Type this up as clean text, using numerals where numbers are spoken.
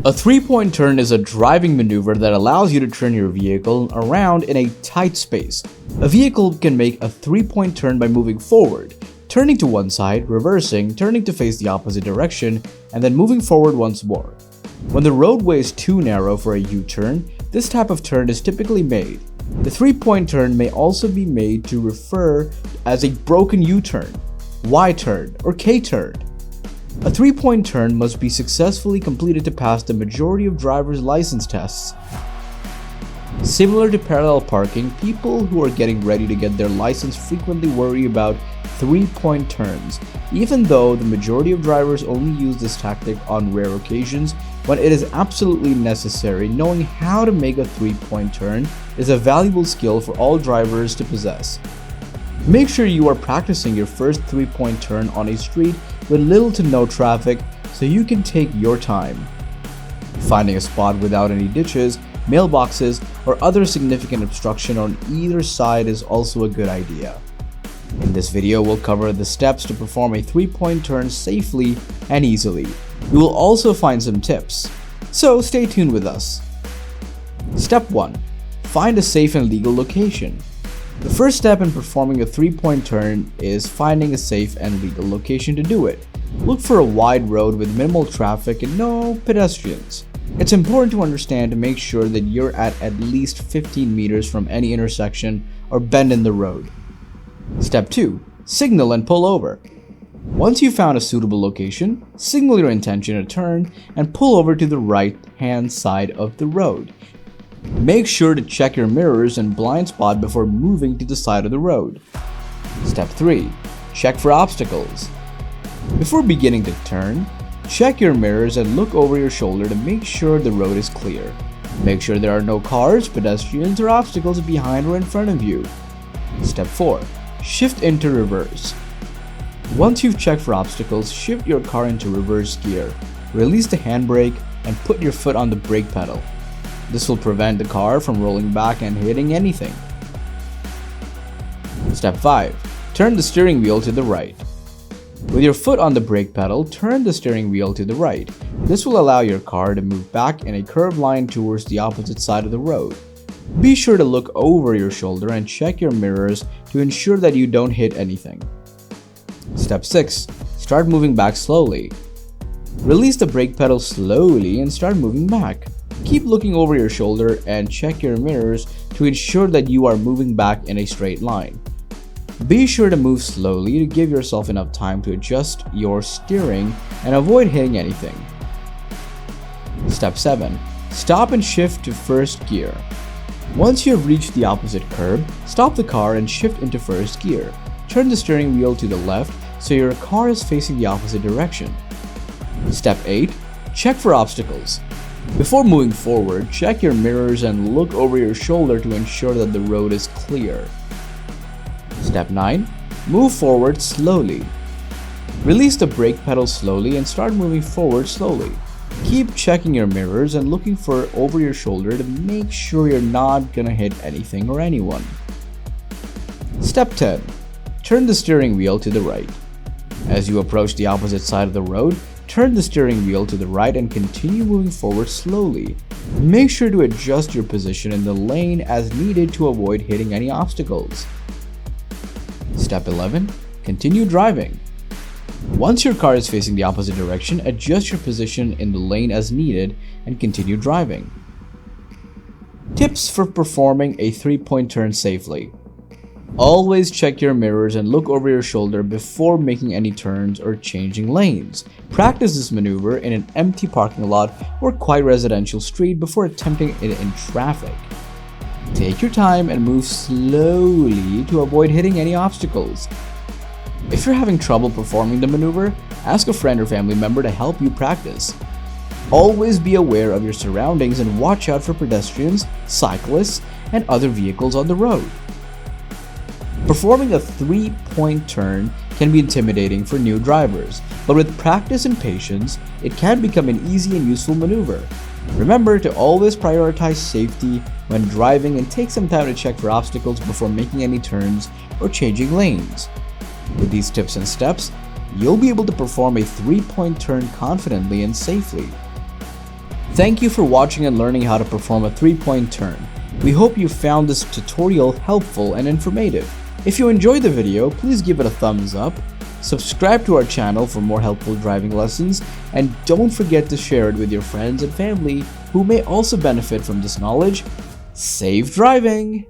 A three-point turn is a driving maneuver that allows you to turn your vehicle around in a tight space. A vehicle can make a three-point turn by moving forward, turning to one side, reversing, turning to face the opposite direction, and then moving forward once more. When the roadway is too narrow for a U-turn, this type of turn is typically made. The three-point turn may also be made to refer as a broken U-turn, Y-turn, or K-turn. A three-point turn must be successfully completed to pass the majority of driver's license tests. Similar to parallel parking, people who are getting ready to get their license frequently worry about three-point turns, even though the majority of drivers only use this tactic on rare occasions. When it is absolutely necessary, knowing how to make a three-point turn is a valuable skill for all drivers to possess. Make sure you are practicing your first three-point turn on a street with little to no traffic so you can take your time. Finding a spot without any ditches, mailboxes, or other significant obstruction on either side is also a good idea. In this video, we'll cover the steps to perform a three-point turn safely and easily. We will also find some tips, so stay tuned with us. Step 1. Find a safe and legal location. The first step in performing a three-point turn is finding a safe and legal location to do it. Look for a wide road with minimal traffic and no pedestrians. It's important to understand to make sure that you're at least 15 meters from any intersection or bend in the road. Step 2. Signal and pull over. Once you've found a suitable location, signal your intention to turn and pull over to the right-hand side of the road. Make sure to check your mirrors and blind spot before moving to the side of the road. Step 3. Check for obstacles. Before beginning to turn, check your mirrors and look over your shoulder to make sure the road is clear. Make sure there are no cars, pedestrians, or obstacles behind or in front of you. Step 4. Shift into reverse. Once you've checked for obstacles, shift your car into reverse gear. Release the handbrake and put your foot on the brake pedal. This will prevent the car from rolling back and hitting anything. Step 5. Turn the steering wheel to the right. With your foot on the brake pedal, turn the steering wheel to the right. This will allow your car to move back in a curved line towards the opposite side of the road. Be sure to look over your shoulder and check your mirrors to ensure that you don't hit anything. Step 6. Start moving back slowly. Release the brake pedal slowly and start moving back. Keep looking over your shoulder and check your mirrors to ensure that you are moving back in a straight line. Be sure to move slowly to give yourself enough time to adjust your steering and avoid hitting anything. Step 7. Stop and shift to first gear. Once you have reached the opposite curb, stop the car and shift into first gear. Turn the steering wheel to the left so your car is facing the opposite direction. Step 8. Check for obstacles. Before moving forward, check your mirrors and look over your shoulder to ensure that the road is clear. Step 9. Move forward slowly. Release the brake pedal slowly and start moving forward slowly. Keep checking your mirrors and looking over your shoulder to make sure you're not gonna hit anything or anyone. Step 10. Turn the steering wheel to the right. As you approach the opposite side of the road, turn the steering wheel to the right and continue moving forward slowly. Make sure to adjust your position in the lane as needed to avoid hitting any obstacles. Step 11. Continue driving. Once your car is facing the opposite direction, adjust your position in the lane as needed and continue driving. Tips for performing a three-point turn safely. Always check your mirrors and look over your shoulder before making any turns or changing lanes. Practice this maneuver in an empty parking lot or quiet residential street before attempting it in traffic. Take your time and move slowly to avoid hitting any obstacles. If you're having trouble performing the maneuver, ask a friend or family member to help you practice. Always be aware of your surroundings and watch out for pedestrians, cyclists, and other vehicles on the road. Performing a three-point turn can be intimidating for new drivers, but with practice and patience, it can become an easy and useful maneuver. Remember to always prioritize safety when driving and take some time to check for obstacles before making any turns or changing lanes. With these tips and steps, you'll be able to perform a three-point turn confidently and safely. Thank you for watching and learning how to perform a 3-point turn. We hope you found this tutorial helpful and informative. If you enjoyed the video, please give it a thumbs up, subscribe to our channel for more helpful driving lessons, and don't forget to share it with your friends and family who may also benefit from this knowledge. Safe driving!